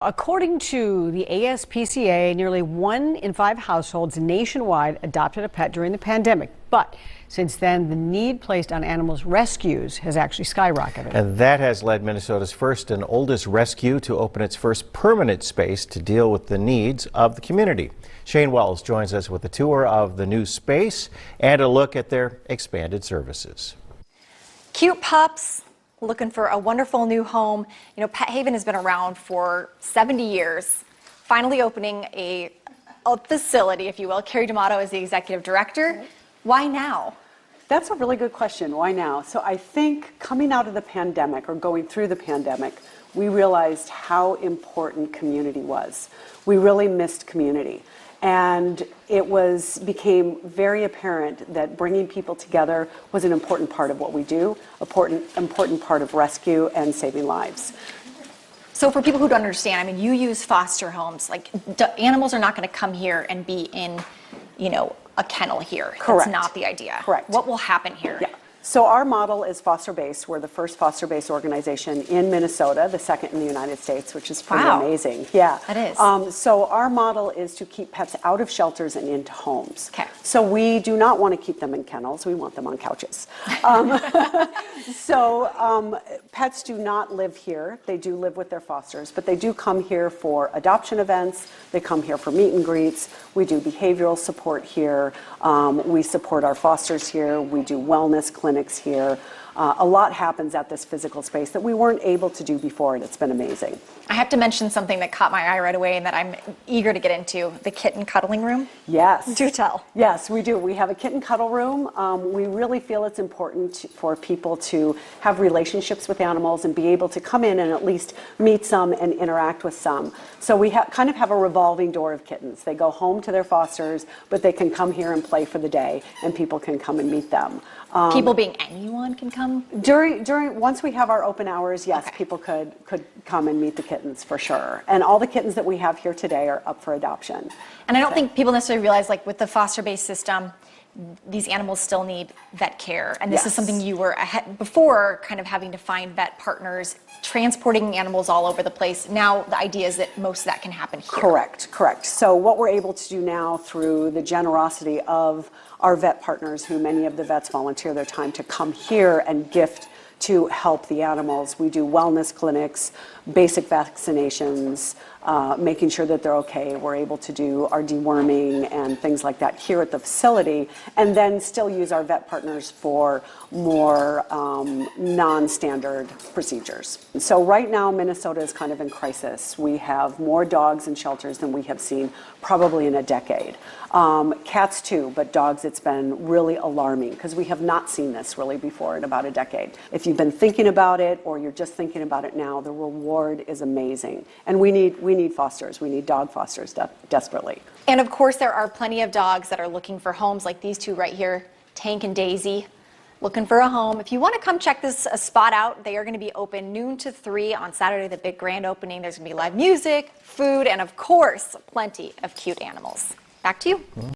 According to the ASPCA, nearly 1 in 5 households nationwide adopted a pet during the pandemic. But since then, the need placed on animals' rescues has actually skyrocketed. And that has led Minnesota's first and oldest rescue to open its first permanent space to deal with the needs of the community. Shayne Wells joins us with a tour of the new space and a look at their expanded services. Cute pups looking for a wonderful new home. You know, Pet Haven has been around for 70 years, finally opening a facility, if you will. Carrie D'Amato is the executive director. Why now? That's a really good question. Why now? So I think coming out of the pandemic or going through the pandemic, we realized how important community was. We really missed community. And it became very apparent that bringing people together was an important part of what we do, important part of rescue and saving lives. So for people who don't understand, I mean, you use foster homes. Like, animals are not going to come here and be in, you know, a kennel here. Correct. That's not the idea. Correct. What will happen here? Yeah. So our model is foster-based. We're the first foster-based organization in Minnesota, the second in the United States, which is pretty amazing. Yeah. That is. So our model is to keep pets out of shelters and into homes. Okay. So we do not want to keep them in kennels. We want them on couches. Pets do not live here. They do live with their fosters, but they do come here for adoption events. They come here for meet and greets. We do behavioral support here. We support our fosters here. We do wellness clinics here. A lot happens at this physical space that we weren't able to do before, and it's been amazing. I have to mention something that caught my eye right away and that I'm eager to get into, the kitten cuddling room. Yes. Do tell. Yes, we do. We have a kitten cuddle room. We really feel it's important for people to have relationships with animals and be able to come in and at least meet some and interact with some. So we kind of have a revolving door of kittens. They go home to their fosters, but they can come here and play for the day, and people can come and meet them. People being anyone can come? Once we have our open hours, yes, okay. People could come and meet the kittens for sure. And all the kittens that we have here today are up for adoption. And I don't think people necessarily realize, like, with the foster-based system, these animals still need vet care. And this is something you were ahead before, kind of having to find vet partners, transporting animals all over the place. Now the idea is that most of that can happen here. Correct. So what we're able to do now through the generosity of our vet partners, who many of the vets volunteer their time to come here and gift to help the animals. We do wellness clinics, basic vaccinations, making sure that they're okay. We're able to do our deworming and things like that here at the facility, and then still use our vet partners for more non-standard procedures. So right now, Minnesota is kind of in crisis. We have more dogs in shelters than we have seen probably in a decade. Cats too, but dogs, it's been really alarming because we have not seen this really before in about a decade. If you've been thinking about it or you're just thinking about it now, the reward is amazing. And we need fosters. We need dog fosters desperately. And of course, there are plenty of dogs that are looking for homes, like these two right here, Tank and Daisy, looking for a home. If you want to come check this spot out, they are going to be open noon to 3 on Saturday, the big grand opening. There's going to be live music, food, and of course, plenty of cute animals. Back to you.